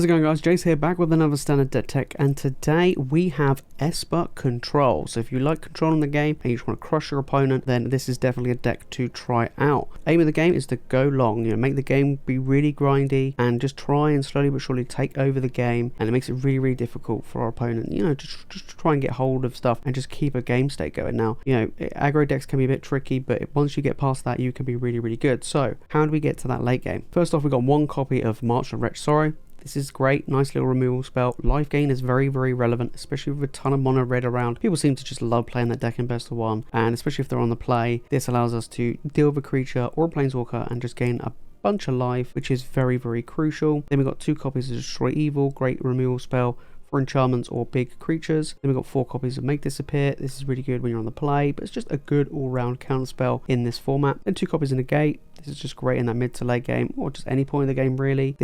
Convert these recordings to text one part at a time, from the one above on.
How's it going, guys? Jace here, back with another standard deck tech, and today we have Esper Control. So if you like controlling the game and you just want to crush your opponent, then this is definitely a deck to try out. Aim of the game is to go long, make the game be really grindy and just try and slowly but surely take over the game, and it makes it really difficult for our opponent, just to try and get hold of stuff and just keep a game state going. Now, aggro decks can be a bit tricky, but once you get past that, you can be really good. So how do we get to that late game? First off, we got one copy of March of Wretched. This is great, nice little removal spell. Life gain is very relevant, especially with a ton of mono red around. People seem to just love playing that deck in best of one, and especially if they're on the play, this allows us to deal with a creature or a planeswalker and just gain a bunch of life, which is very crucial. Then we've got 2 copies of Destroy Evil, great removal spell for enchantments or big creatures. Then we've got 4 copies of Make Disappear. This is really good when you're on the play, but it's just a good all-round counter spell in this format. Then 2 copies of Negate. This is just great in that mid to late game, or just any point in the game really.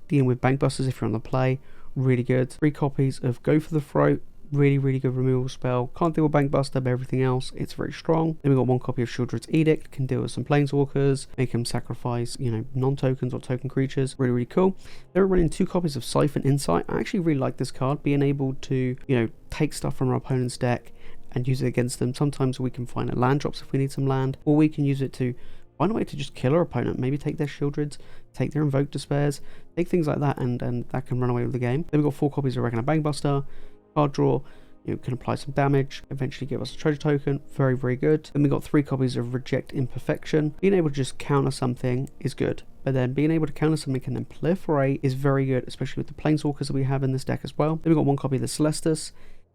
Dealing with Bankbusters if you're on the play, really good. 3 copies of Go for the Throat. Really good removal spell. Can't deal with Bankbuster, but everything else, it's very strong. Then we've got 1 copy of Sheoldred's Edict. Can deal with some planeswalkers, make them sacrifice, non-tokens or token creatures. Really cool. Then we're running 2 copies of Siphon Insight. I actually really like this card, being able to, take stuff from our opponent's deck and use it against them. Sometimes we can find land drops if we need some land, or we can use it to find a way to just kill our opponent. Maybe take their Sheoldreds, take their Invoked Despairs, take things like that, and that can run away with the game. Then we've got 4 copies of Reckoner Bankbuster. Card draw, can apply some damage, eventually give us a treasure token. Very good. Then we got 3 copies of Reject Imperfection. Being able to just counter something is good, but then being able to counter something and then proliferate is very good, especially with the planeswalkers that we have in this deck as well. Then we got 1 copy of the Celestus.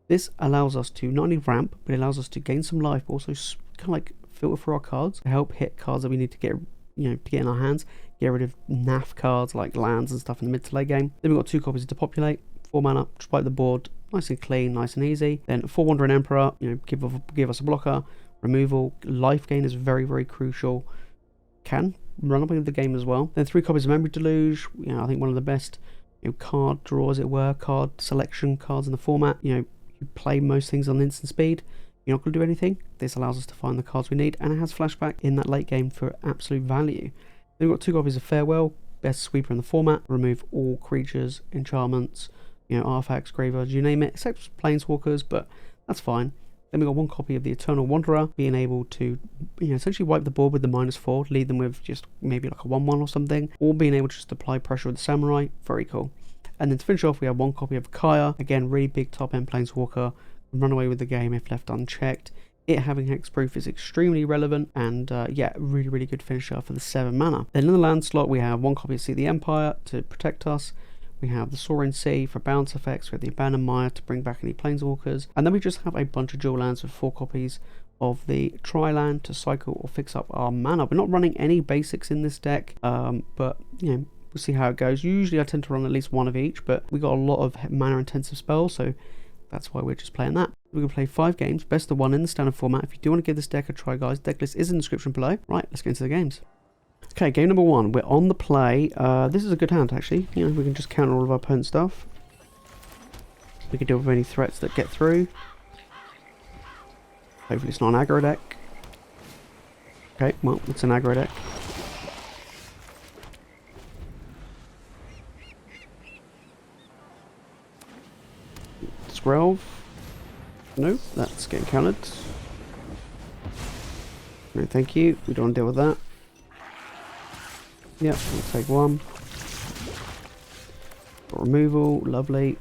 This allows us to not only ramp, but it allows us to gain some life, but also kind of like filter for our cards to help hit cards that we need to get to get in our hands, get rid of naff cards like lands and stuff in the mid to late game. Then we've got 2 copies of Depopulate, 4 mana, just wipe the board, nice and clean, nice and easy. Then 4 Wandering Emperor, give us a blocker. Removal, life gain is very crucial. Can run up with the game as well. Then 3 copies of Memory Deluge, I think one of the best card draw, as it were, card selection cards in the format. You play most things on instant speed. You're not going to do anything. This allows us to find the cards we need, and it has flashback in that late game for absolute value. Then we've got 2 copies of Farewell, best sweeper in the format. Remove all creatures, enchantments, artifacts, graveyards, you name it, except planeswalkers, but that's fine. Then we got 1 copy of the Eternal Wanderer, being able to essentially wipe the board with the -4, lead them with just maybe like a 1/1 or something, or being able to just apply pressure with the Samurai. Very cool. And then to finish off, we have 1 copy of Kaya, again really big top end planeswalker, run away with the game if left unchecked. It having hexproof is extremely relevant, and yeah, really good finisher for the 7 mana. Then in the land slot, we have 1 copy of See the Empire to protect us. We have the Soaring Sea for bounce effects. We have the Abandoned Mire to bring back any planeswalkers, and then we just have a bunch of dual lands with 4 copies of the Tri-Land to cycle or fix up our mana. We're not running any basics in this deck, but we'll see how it goes. Usually I tend to run at least 1 of each, but we got a lot of mana intensive spells, so that's why we're just playing that. We're going to play 5 games, best of 1 in the standard format. If you do want to give this deck a try, guys, deck list is in the description below. Right, let's get into the games. Okay, game number 1. We're on the play. This is a good hand, actually. We can just counter all of our opponent's stuff. We can deal with any threats that get through. Hopefully it's not an aggro deck. Okay, well, it's an aggro deck. Skrelv. No, that's getting countered. No, thank you. We don't want to deal with that. Yep, we'll take 1. Got removal, lovely.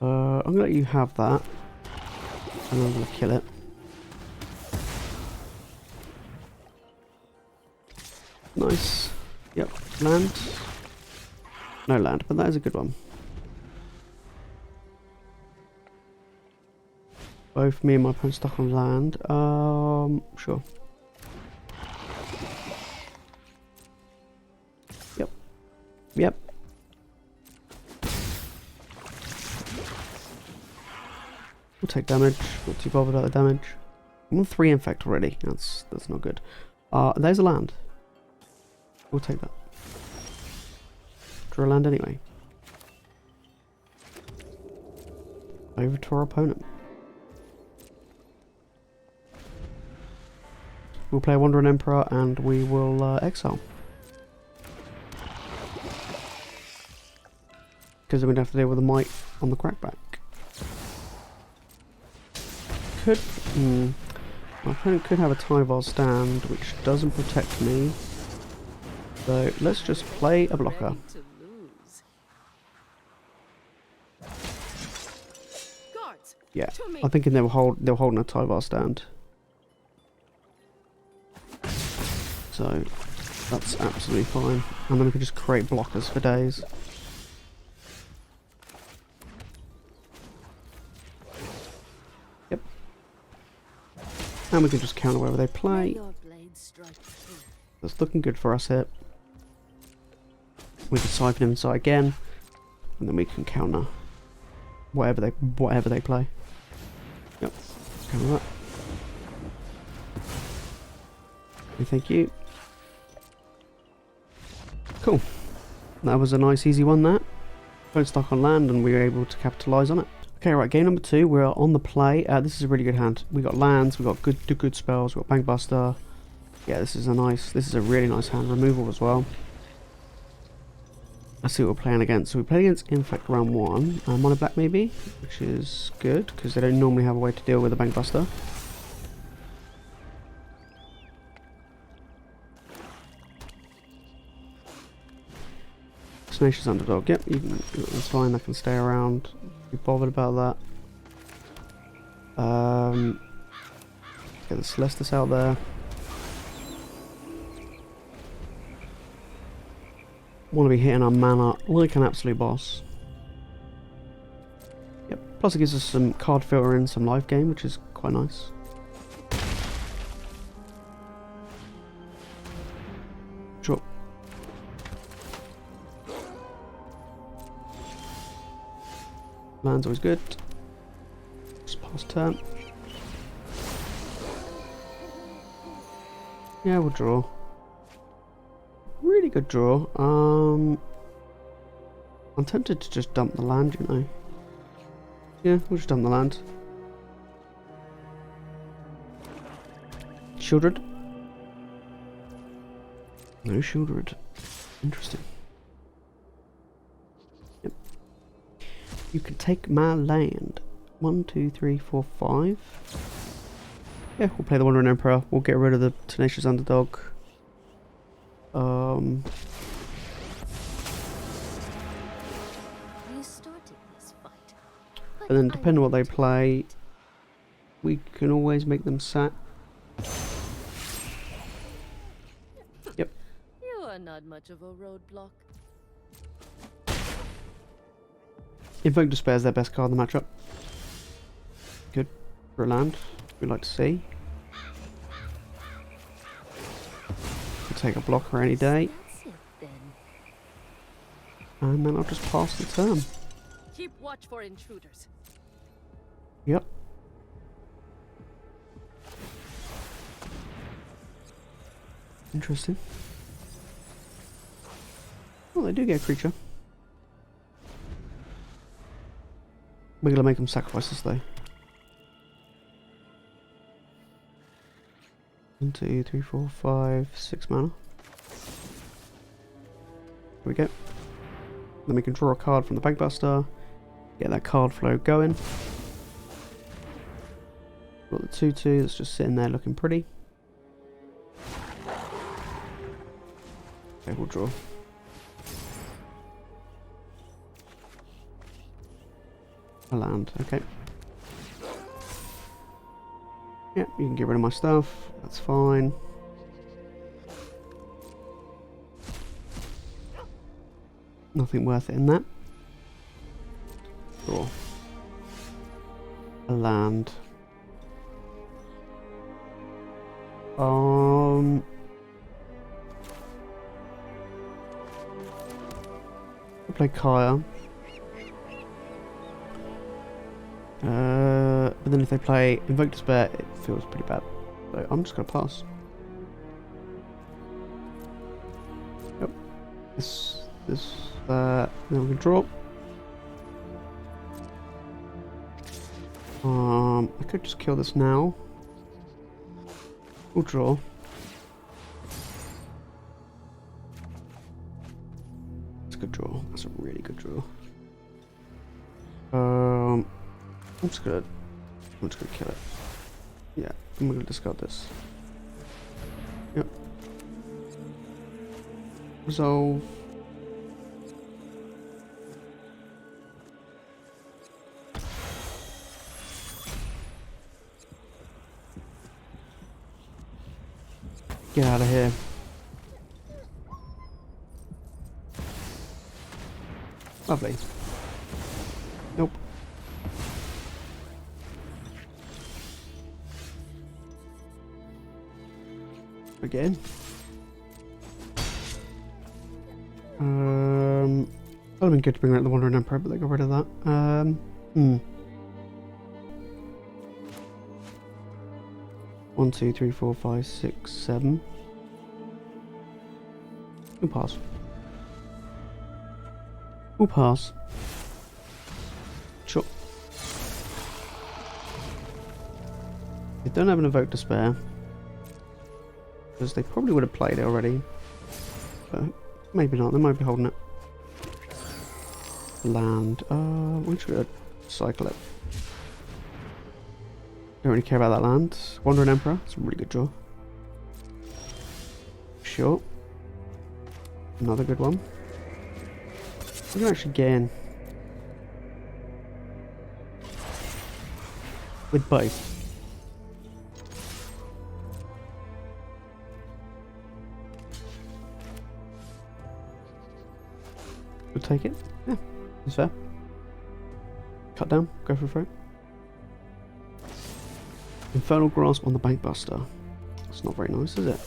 I'm going to let you have that. And I'm going to kill it. Nice. Yep, land. No land, but that is a good one. Both me and my opponent stuck on land. Sure. Yep. We'll take damage. Not too bothered about the damage. I'm on 3 infect already. That's not good. There's a land. We'll take that. Draw a land anyway. Over to our opponent. we'll play a Wandering Emperor and we will exile. Because then we'd have to deal with the Might on the Crackback. My opponent could have a Tyvar stand, which doesn't protect me. So let's just play a blocker. Yeah, I'm thinking they were holding a Tyvar stand. So that's absolutely fine. And then we can just create blockers for days. Yep. And we can just counter wherever they play. That's looking good for us here. We can Siphon Insight again, and then we can counter whatever they play. Yep, counter that. Thank you. Cool. That was a nice easy one there. Phone stuck on land and we were able to capitalise on it. Okay, right, game number 2, we're on the play. This is a really good hand. We got lands, we got good spells, we got Bankbuster. Yeah, this is a really nice hand. Removal as well. Let's see what we're playing against. So we play against Infect round 1. Mono black maybe, which is good because they don't normally have a way to deal with a Bankbuster. Tenacious Underdog, yep, that's fine, I can stay around. Be bothered about that. Get the Celestus out there. Want to be hitting our mana like an absolute boss. Yep, plus it gives us some card filter in some live game, which is quite nice. Sure. Land's always good. Just pass turn. Yeah, we'll draw. Really good draw. I'm tempted to just dump the land, you know. Yeah, we'll just dump the land. Sheoldred. No Sheoldred. Interesting. Yep. You can take my land. 1, 2, 3, 4, 5. Yeah, we'll play the Wandering Emperor. We'll get rid of the Tenacious Underdog. And then depending on what they play, we can always make them sat. Yep. You are not much of a roadblock. Invoke Despair is their best card in the matchup. Good for a land. We'd like to see. We'll take a blocker any day. And then I'll just pass the turn. Keep watch for intruders. Yep. Interesting. Oh, they do get a creature. We're gonna make them sacrifice this though. 1, 2, 3, 4, 5, 6 mana. Here we go. Then we can draw a card from the Bankbuster. Get that card flow going. Got the 2/2 that's just sitting there looking pretty. Okay, we'll draw. A land, okay. Yeah, you can get rid of my stuff, that's fine. Nothing worth it in that. Draw. A land. We'll play Kaya. But then if they play Invoke Despair, it feels pretty bad. So I'm just gonna pass. Yep. Then we can draw. I could just kill this now. We'll draw. a good draw. That's a really good draw. I'm just gonna kill it. Yeah, I'm gonna discard this. Yep. Resolve. Get out of here. Lovely. Nope. Again. Would have been good to bring out the Wandering Emperor, but they got rid of that. 1, 2, 3, 4, 5, 6, 7. We'll pass. We'll pass. Sure. They don't have an Evoke Despair, because they probably would have played it already. But maybe not, they might be holding it. Land. We should cycle it. Don't really care about that land. Wandering Emperor, it's a really good draw. Sure. Another good one. We can actually gain with both. We'll take it. Yeah, it's fair. Cut down, go for a throat. Infernal Grasp on the Bankbuster. That's not very nice, is it?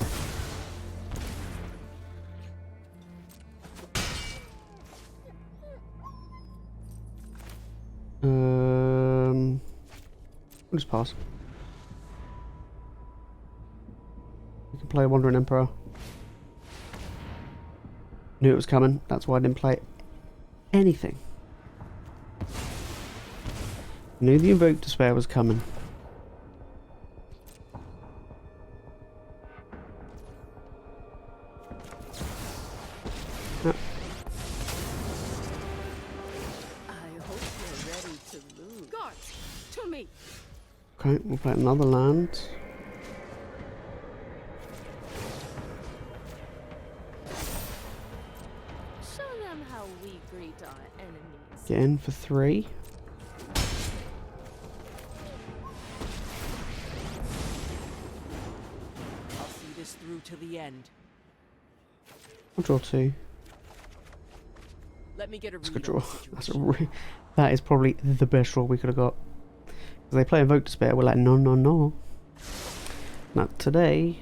We'll just pass. We can play Wandering Emperor. Knew it was coming, that's why I didn't play anything. Knew the Invoke Despair was coming. Yep. I hope you're ready to lose. Guards, to me. Okay, we'll play another land. Show them how we greet our enemies. Get in for 3. I'll see this through to the end. I'll draw 2. Let me get a That's a good read on draw. the That's a situation. that is probably the best draw we could have got. Because they play Invoke Despair, we're like, no, no, no. Not today.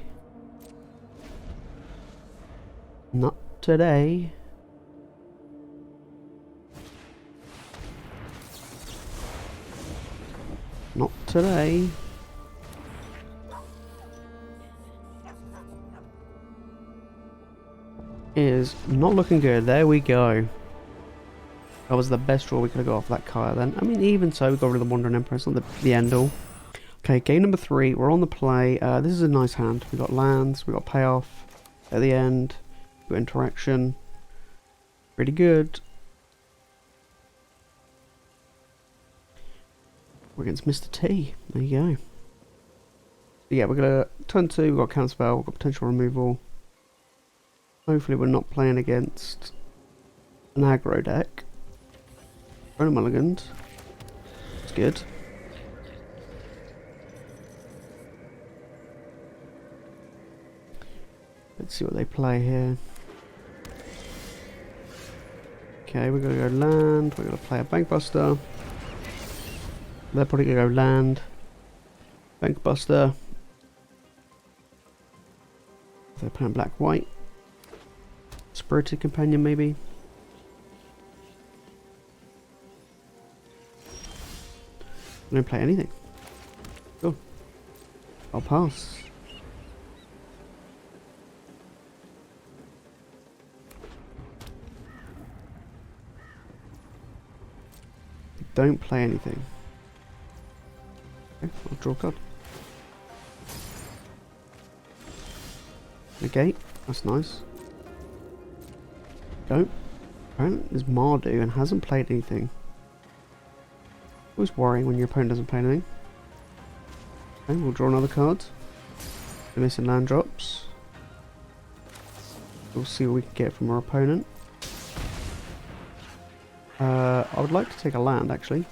Not today. Not today. Is not looking good. There we go. That was the best draw we could have got off that card then. I mean, even so, we got rid of the Wandering Emperor. It's not the end all. Okay, game number 3. We're on the play. This is a nice hand. We got lands. We got payoff at the end. We got interaction. Pretty good. We're against Mr. T. There you go. So yeah, we're gonna turn 2. We've got counterspell. We've got potential removal. Hopefully, we're not playing against an aggro deck. Running mulligans. It's good. Let's see what they play here. Okay, we're gonna go land. We're gonna play a Bankbuster. They're probably gonna go land. Bankbuster. They're playing black-white. Spirited Companion, maybe. I don't play anything. Cool. I'll pass. Don't play anything. Okay, I'll draw a card. Negate. That's nice. Go. opponent is Mardu and hasn't played anything. Always worrying when your opponent doesn't play anything. Okay, we'll draw another card. We're missing land drops. We'll see what we can get from our opponent. I would like to take a land, actually.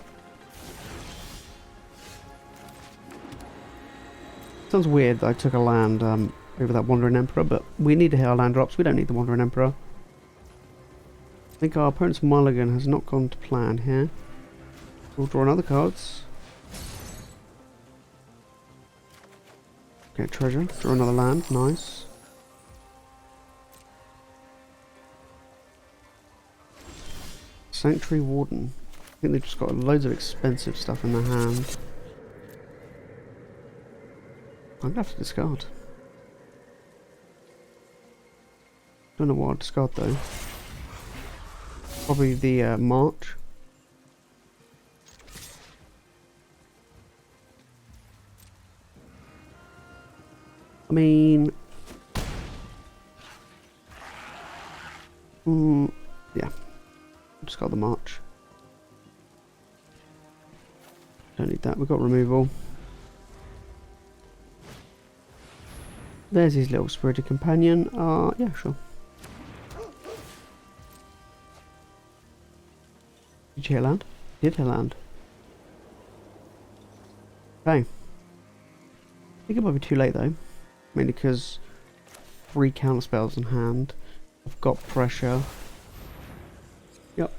Sounds weird that I took a land over that Wandering Emperor, but we need to hit our land drops. We don't need the Wandering Emperor. I think our opponent's mulligan has not gone to plan here. We'll draw another cards. Get treasure. Draw another land. Nice. Sanctuary Warden. I think they've just got loads of expensive stuff in their hand. I'm gonna have to discard. Don't know what I'll discard though. Probably the March. I mean, yeah. Discard the March. Don't need that. We've got removal. There's his little spirited companion. Yeah, sure. Did you hit land? Did hit land. Okay. I think it might be too late though. Mainly because 3 counter spells in hand. I've got pressure. Yep.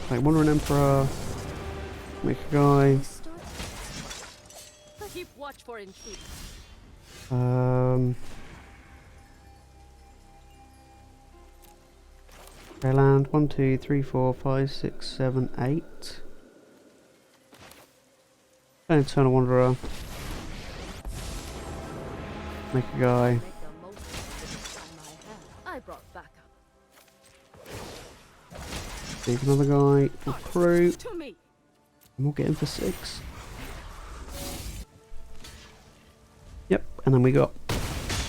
Okay, Wandering Emperor. Make a guy. Keep watch for intruders. Okay, land 1, 2, 3, 4, 5, 6, 7, 8. And Eternal Wanderer. Make a guy. Make the most of the time I have. I brought backup. Take another guy. Recruit. To me. And we'll get him for 6. Yep, and then we got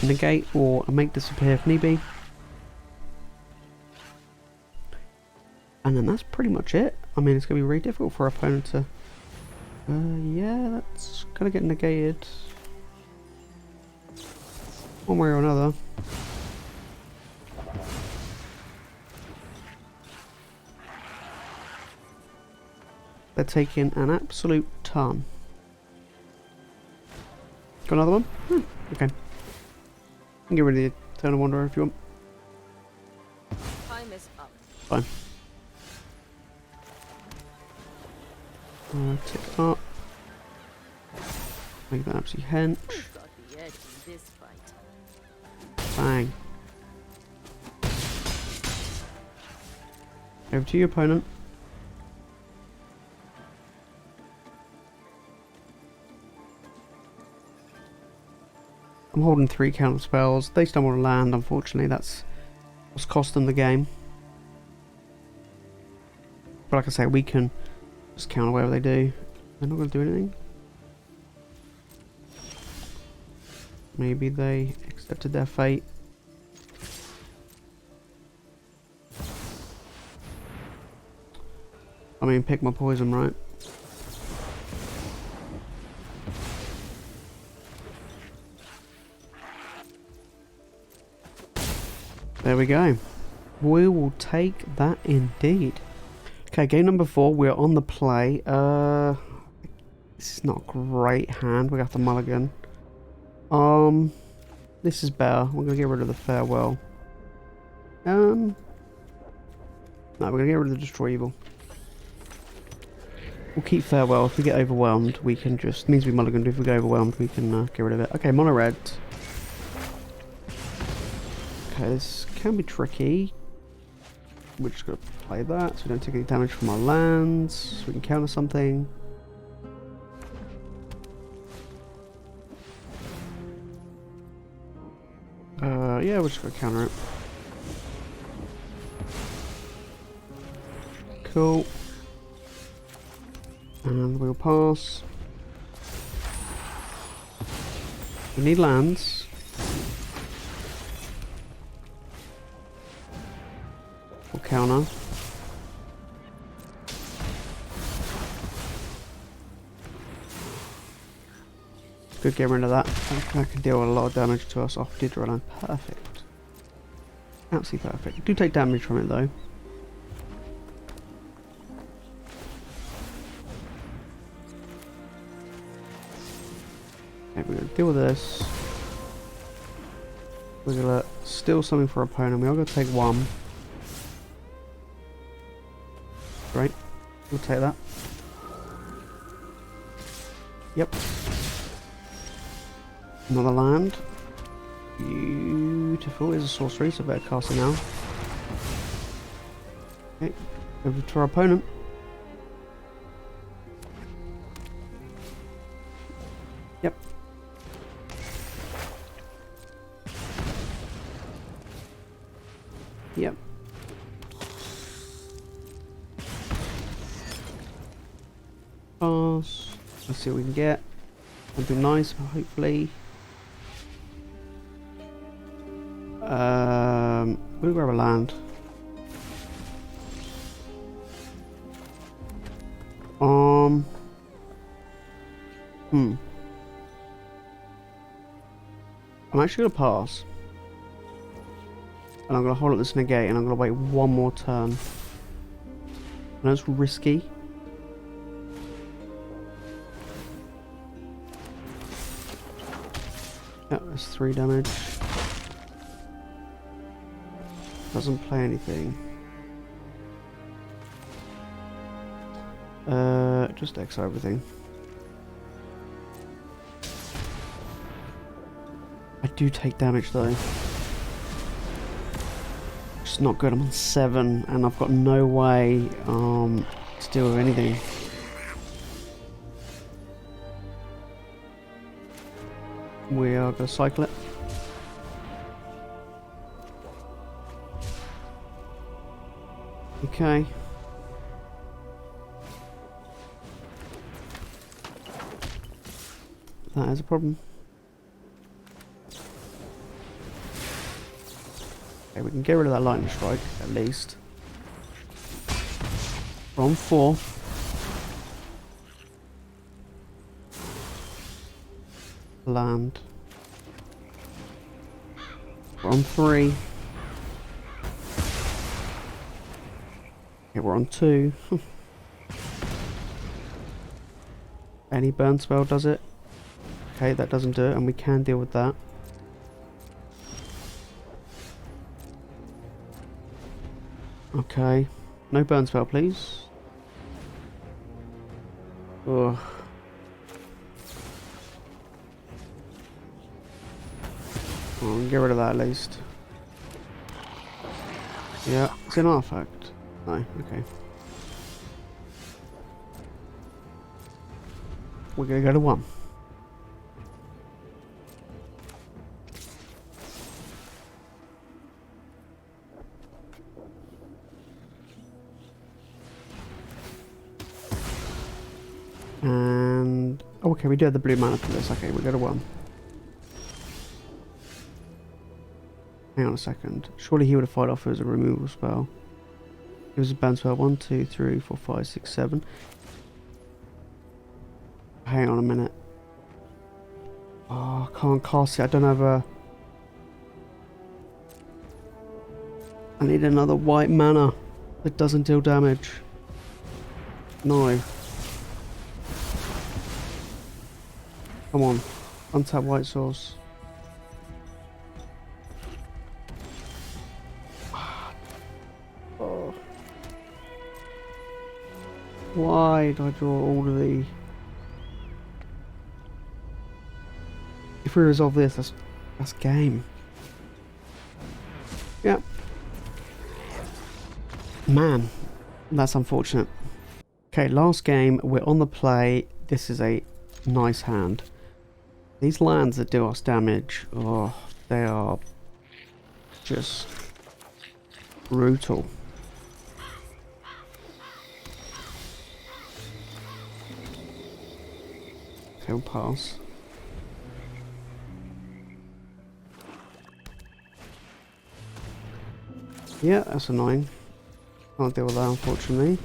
Negate or a Make Disappear if need be. And then that's pretty much it. I mean, it's going to be really difficult for our opponent to... yeah, that's going to get negated. One way or another. They're taking an absolute ton. Got another one? Okay. You can get rid of the Eternal Wanderer if you want. Time is up. Fine. Tick up. Make that absolute hench. Who's got the edge in this fight? Bang. Over to your opponent. I'm holding 3 counter spells. They stumble to land, unfortunately. That's what's cost them the game. But like I say, we can just counter whatever they do. They're not going to do anything. Maybe they accepted their fate. I mean, pick my poison, right? There we go. We will take that indeed. Okay, game number 4. We're on the play. This is not a great hand. We got the mulligan. This is better. We're gonna get rid of the farewell. No, we're gonna get rid of the destroy evil. We'll keep farewell. If we get overwhelmed, we can just means we mulligan. If we get overwhelmed, we can get rid of it. Okay, mono red. Okay, this can be tricky. We're just gonna play that so we don't take any damage from our lands. So we can counter something. Yeah, we're just gonna counter it. Cool. And we'll pass. We need lands. Or counter. Good, get rid of that. That can deal a lot of damage to us off Didroland. Perfect. Absolutely perfect. You do take damage from it though. Okay, we're going to deal with this. We're going to steal something for our opponent. We are going to take one. Great. We'll take that. Yep. Another land. Beautiful. Is a sorcery, so better cast it now. Okay. Over to our opponent. Yep. Yep. Pass. Let's see what we can get. Something nice, hopefully. We'll grab a land. I'm actually gonna pass. And I'm gonna hold up this negate and I'm gonna wait one more turn. I know it's risky. Yep, that's 3 damage. Doesn't play anything. Just X everything. I do take damage though. Which is not good. I'm on 7 and I've got no way to deal with anything. We are going to cycle it. Okay. That is a problem. Okay, we can get rid of that lightning strike at least. We're on 4. Land. We're on 3. Okay, we're on 2. Any burn spell does it. Okay, that doesn't do it, and we can deal with that. Okay. No burn spell, please. Ugh. Oh, get rid of that at least. Yeah, it's an artifact. No, okay. We're gonna go to 1. And oh, okay, we do have the blue mana for this. Okay, we go to 1. Hang on a second. Surely he would have fired off as a removal spell. It was a burn spell. 1, 2, 3, 4, 5, 6, 7. Hang on a minute. Oh, I can't cast it. I don't have a... I need another white mana that doesn't deal damage. No. Come on. Untap white source. Oh. Why did I draw all of the... If we resolve this, that's game. Yeah. Man, that's unfortunate. Okay, last game, we're on the play. This is a nice hand. These lands that do us damage, oh, they are just brutal. Okay, we'll pass. Yeah, that's annoying. Can't deal with that, unfortunately.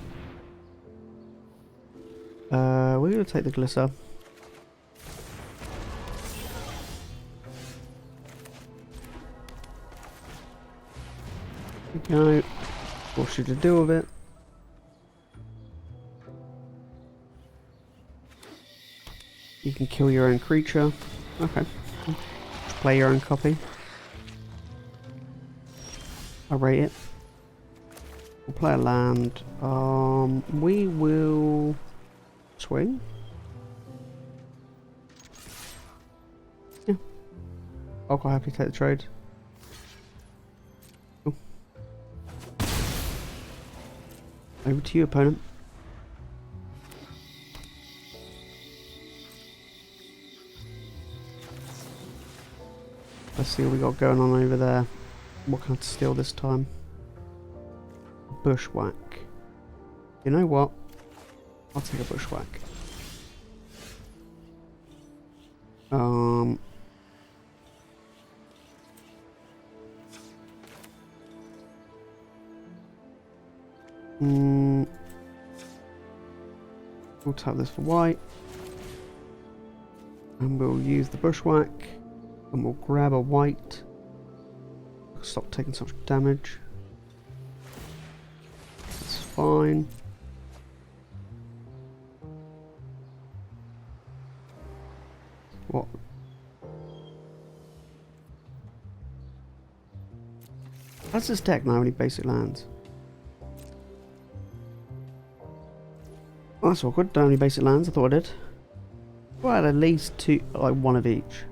We're going to take the Glisser. There we go. Force you to deal with it. You can kill your own creature. Okay. Just play your own copy. I rate it. We'll play a land. We will swing. Yeah. I'll quite happily take the trade. Cool. Over to you, opponent. Let's see what we got going on over there. What can I steal this time? Bushwhack. You know what? I'll take a bushwhack. We'll tap this for white. And we'll use the bushwhack. And we'll grab a white. Stop taking so much damage. That's fine. What? How's this deck now? Any basic lands? Oh, that's awkward. Don't have any basic lands. I thought I did. Well, at least two, like one of each.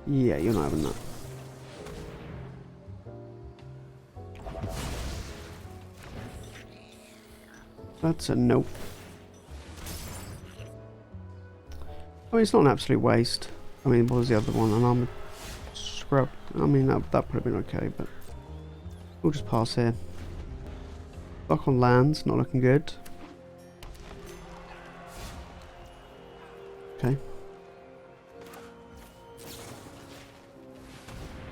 Yeah, you're not having that. That's a nope. I mean, it's not an absolute waste. I mean, what was the other one? An armored scrub. I mean, that would have been okay, but we'll just pass here. Block on lands, not looking good. Okay.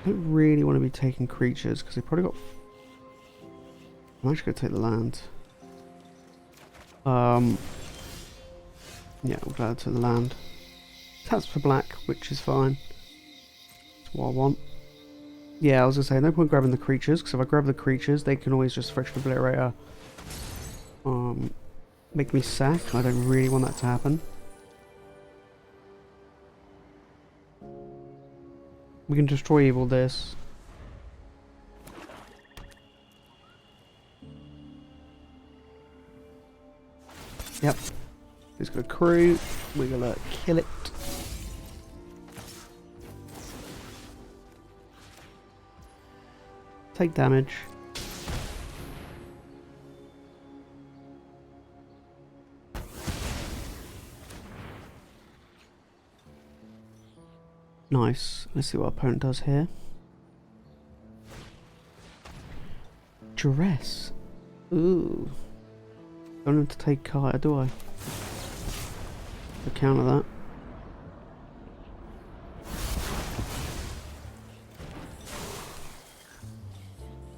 I don't really want to be taking creatures because they probably got. I'm actually going to take the land. Yeah, we'll add to the land. Taps for black, which is fine. That's what I want. Yeah, I was going to say, no point grabbing the creatures, because if I grab the creatures, they can always just Fractured Obliterator. Make me sack. I don't really want that to happen. We can destroy evil this. Yep. It's gonna crew. We're gonna kill it. Take damage. Nice. Let's see what our opponent does here. Duress. Ooh. Don't have to take Kaya, do I? To counter that.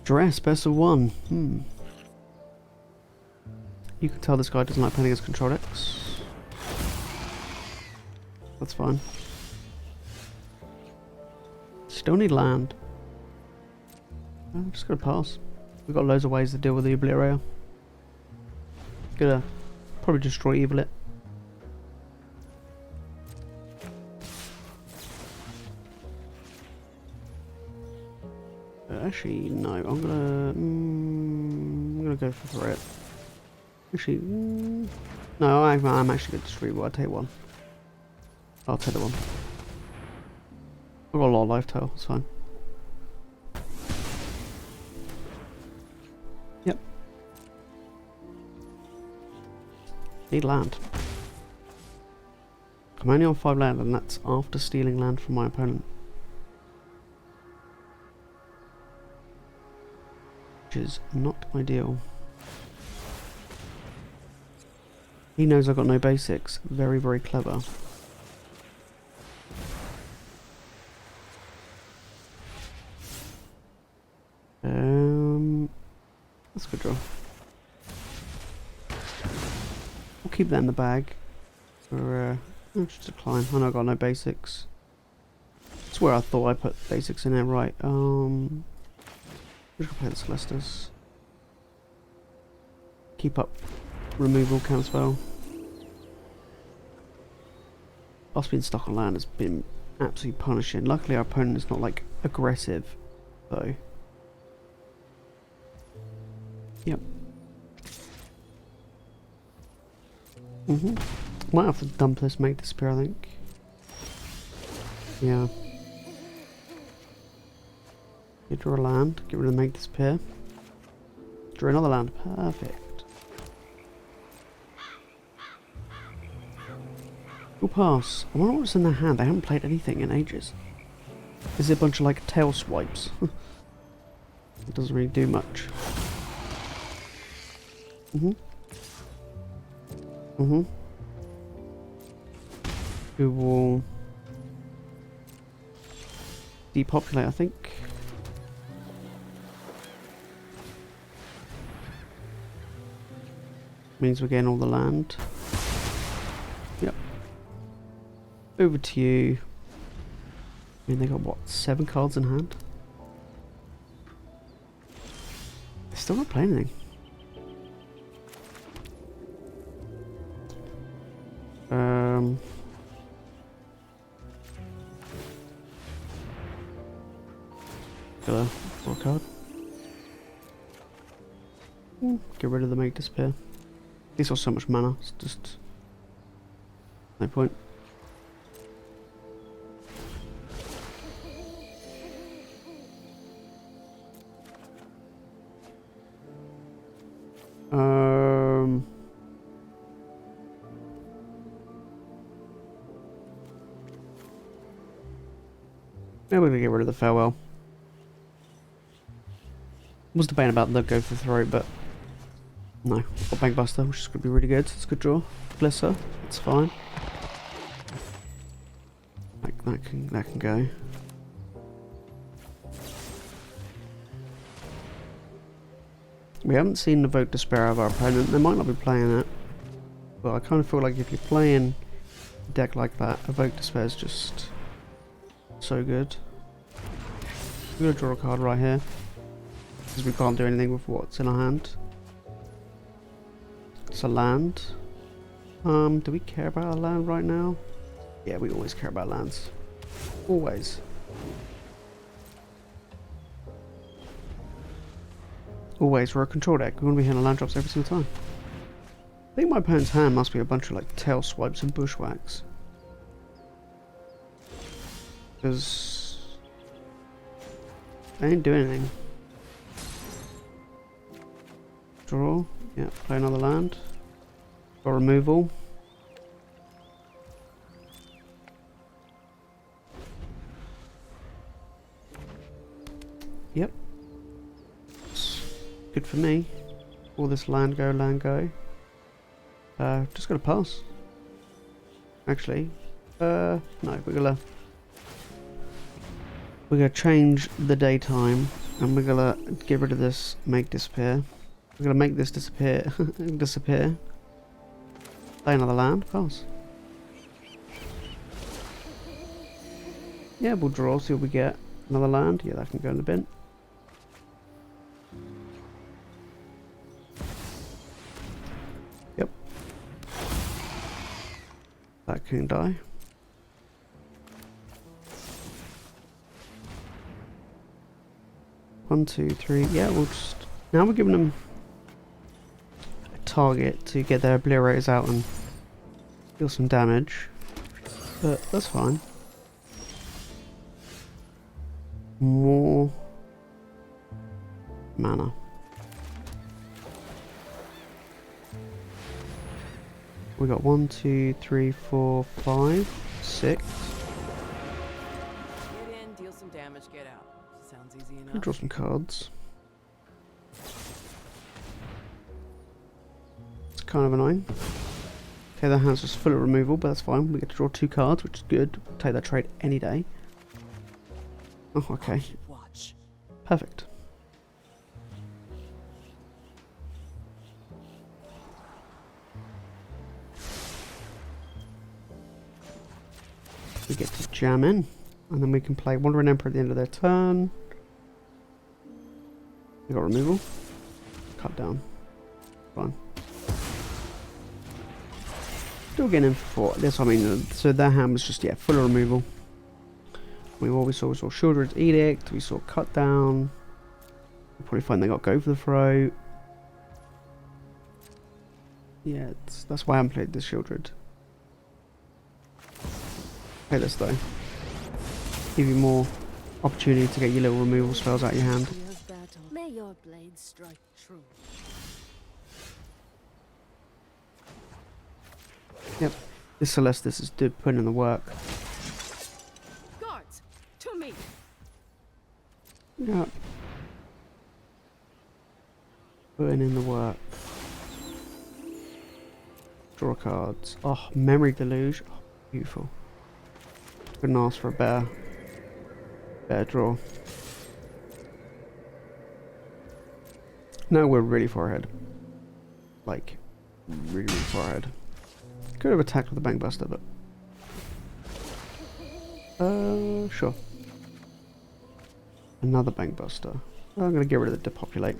Duress, best of one. You can tell this guy doesn't like playing against control decks. That's fine. Still need land. I'm just gonna pass. We've got loads of ways to deal with the Obliterator. Gonna probably destroy Evil it. Actually, no. I'm gonna go for it. Actually, no. I'm actually gonna destroy Evil. I'll take one. I'll take the one. I've got a lot of life total. It's fine. Yep. Need land. I'm only on 5 land, and that's after stealing land from my opponent. Which is not ideal. He knows I've got no basics. Very, very clever. That's a good draw. We'll keep that in the bag. For, just decline. I know I got no basics. That's where I thought I put basics in there, right. We're just gonna play the Celestus. Keep up removal counts well. Us being stuck on land has been absolutely punishing. Luckily our opponent is not like aggressive though. Yep. Might have to dump this, make disappear, I think. Yeah. You draw a land, get rid of the make disappear. Draw another land, perfect. We'll pass. I wonder what's in their hand. They haven't played anything in ages. Is it a bunch of like tail swipes? It doesn't really do much. We will depopulate, I think. Means we're getting all the land. Yep. Over to you. I mean, they got what, 7 cards in hand? They're still not playing anything. Draw a card. Get rid of the make disappear. These are so much mana, it's just no point. Yeah, we're gonna get rid of the farewell. Was debating about the go for the throat, but no. Got Bankbuster, which is gonna be really good. It's a good draw. Blisser, it's fine. That can go. We haven't seen Evoke Despair of our opponent. They might not be playing it, but I kind of feel like if you're playing a deck like that, Evoke Despair is just so good. I'm gonna draw a card right here because we can't do anything with what's in our hand. It's a land. Do we care about a land right now? Yeah, we always care about lands. Always. Always. We're a control deck. We want to be hitting land drops every single time. I think my opponent's hand must be a bunch of like tail swipes and bushwhacks. Because they didn't do anything. Draw. Yeah, play another land. Got removal. Yep. It's good for me. All this land go, land go. Just gonna pass. Actually, no, we're gonna change the daytime, and we're gonna get rid of this make disappear. We're gonna make this disappear. Disappear. Play another land. Pass. Yeah, we'll draw. See what we get. Another land. Yeah, that can go in the bin. Yep. That can die. One, two, three. Yeah, we'll just. Now we're giving them a target to get their obliterators out and deal some damage. But that's fine. More mana. We got 1, 2, 3, 4, 5, 6. Get in, deal some damage, get out. Sounds easy enough. I'll draw some cards. It's kind of annoying. Okay, their hand's just full of removal, but that's fine. We get to draw 2 cards, which is good. Take that trade any day. Oh, okay. Watch. Perfect. We get to jam in. And then we can play Wandering Emperor at the end of their turn. We got removal. Cut down. Fine. Still getting in for 4. This, I mean, so their hand was just, yeah, full of removal. We saw Sheoldred's Edict. We saw Cut Down. We'll probably find they got Go for the Throat. Yeah, that's why I haven't played this Sheoldred. Play this though. Give you more opportunity to get your little removal spells out of your hand. May your blade strike true. Yep, this Celestus is putting in the work. Guards, to me. Yep. Putting in the work. Draw cards. Oh, Memory Deluge. Oh, beautiful. Couldn't ask for a better draw. Now we're really far ahead. Like, really far ahead. Could have attacked with the Bankbuster, but... sure. Another Bankbuster. I'm going to get rid of the Depopulate.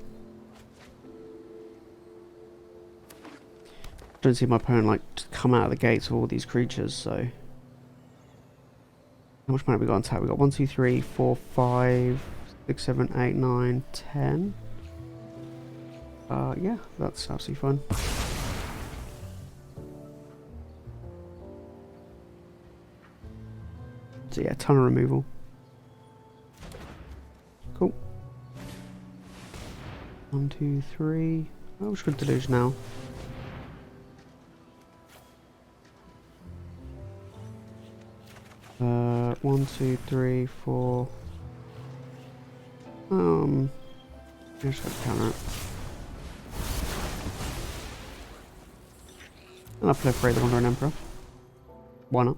Don't see my opponent like to come out of the gates of all these creatures, so... How much money have we got on tap? We got 1, 2, 3, 4, 5, 6, 7, 8, 9, 10. Yeah, that's absolutely fun. So yeah, ton of removal. Cool. 1, 2, 3. Oh, which good Deluge now? One, 2, 3, 4. I just have to counter it. I'll proliferate the Wandering Emperor. Why not?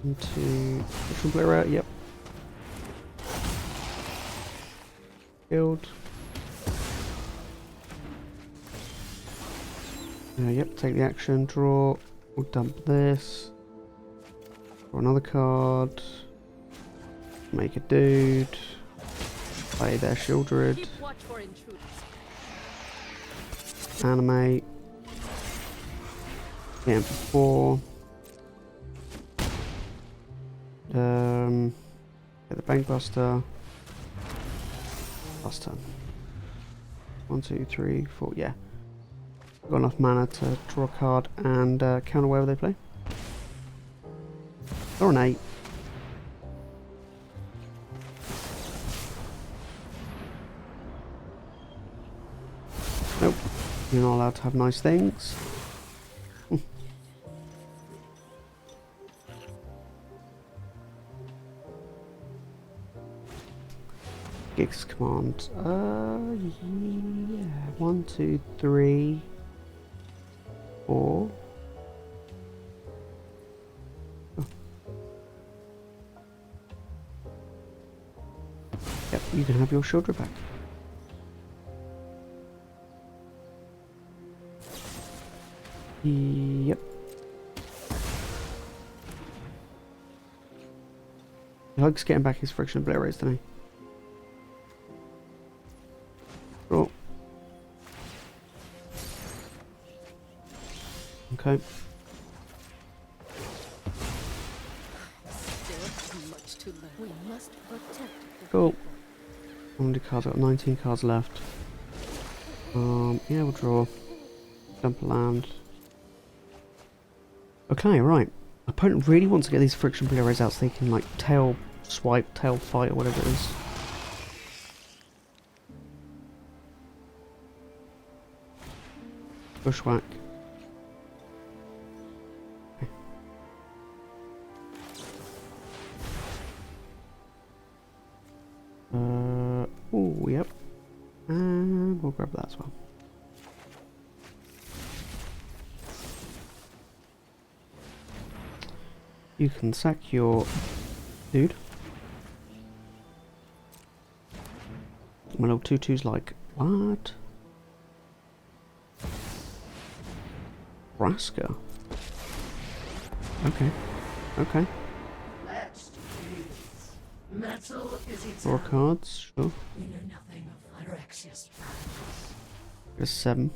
1, 2. Which one player? Yep. Build. Yep, take the action, draw. We'll dump this. Draw another card. Make a dude. Play their Sheoldred. Animate. Game for 4. Get the Bankbuster. Last turn. 1, 2, 3, 4. Yeah. Got enough mana to draw a card and counter wherever they play. Or an 8. Nope. You're not allowed to have nice things. Gigs command. Yeah. 1, 2, 3, 4. Oh. Yep, you can have your Sheoldred back. Yep. He likes getting back his friction blade raise, doesn't he? Oh. Okay. Still much to learn. We must protect. Cool. How many cards? I've got 19 cards left. Yeah, we'll draw. Dump a land. Okay, right. Opponent really wants to get these friction pillars out so they can like tail swipe, tail fight, or whatever it is. Bushwhack. Okay. Oh, yep. And we'll grab that as well. You can sack your dude. My little 2/2's like, what? Vraska. Okay. Okay. Let's do this. Metal is its Draw cards, sure. We know nothing of Phyrexia's plans. There's 7.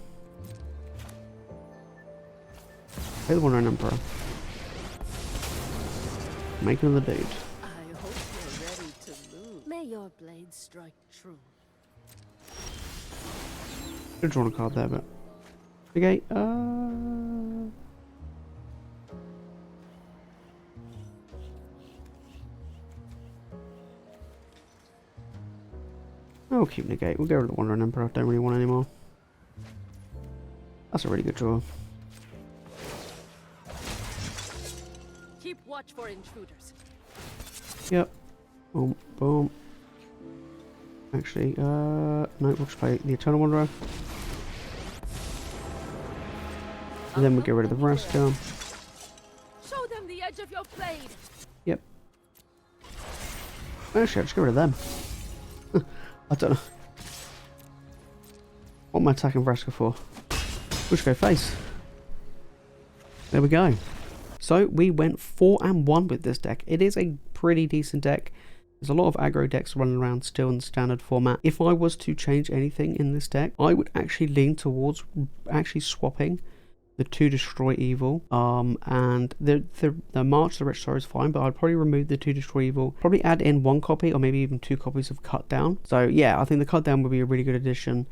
Play the Wandering Emperor. Make another dude. I hope you're ready to lose. May your blade strike true. Could have drawn a card there, but okay. I'll keep Negate. We'll go with the Wandering Emperor. I don't really want any more. That's a really good draw. Keep watch for intruders. Yep. Boom, boom. Actually, no, we'll just play the Eternal Wanderer. And then we'll get rid of the Vraska. Show them the edge of your blade. Yep. Actually, I'll just get rid of them. I don't know. What am I attacking Vraska for? We'll just go face. There we go. So we went 4-1 with this deck. It is a pretty decent deck. There's a lot of aggro decks running around still in the standard format. If I was to change anything in this deck, I would actually lean towards actually swapping the 2 Destroy Evil. And the March the Wretched is fine, but I'd probably remove the 2 Destroy Evil. Probably add in 1 copy or maybe even 2 copies of Cut Down. So yeah, I think the Cut Down would be a really good addition.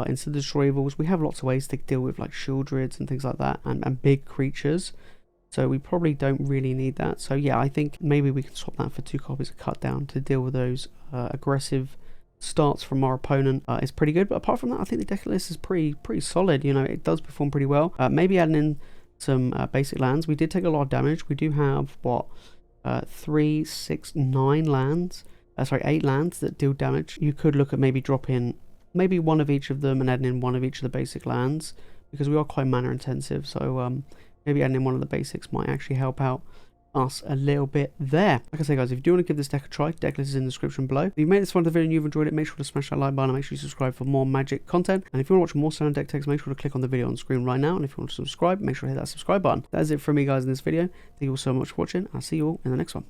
Instead of Destroy Evils, we have lots of ways to deal with like Sheoldreds and things like that, and big creatures. So we probably don't really need that. So yeah, I think maybe we can swap that for 2 copies of Cut Down to deal with those aggressive starts from our opponent. It's pretty good, but apart from that, I think the deck list is pretty solid. You know, it does perform pretty well. Maybe adding in some basic lands. We did take a lot of damage. We do have what 3, 6, 9 lands. Sorry, 8 lands that deal damage. You could look at maybe dropping maybe 1 of each of them and adding in 1 of each of the basic lands, because we are quite mana intensive. So maybe adding in 1 of the basics might actually help out us a little bit there. Like I say, guys, if you do want to give this deck a try, deck list is in the description below. If you've made this far into the video and you've enjoyed it, make sure to smash that like button and make sure you subscribe for more Magic content. And if you want to watch more standard deck takes, make sure to click on the video on the screen right now. And if you want to subscribe, make sure to hit that subscribe button. That is it from me, guys, in this video. Thank you all so much for watching. I'll see you all in the next one.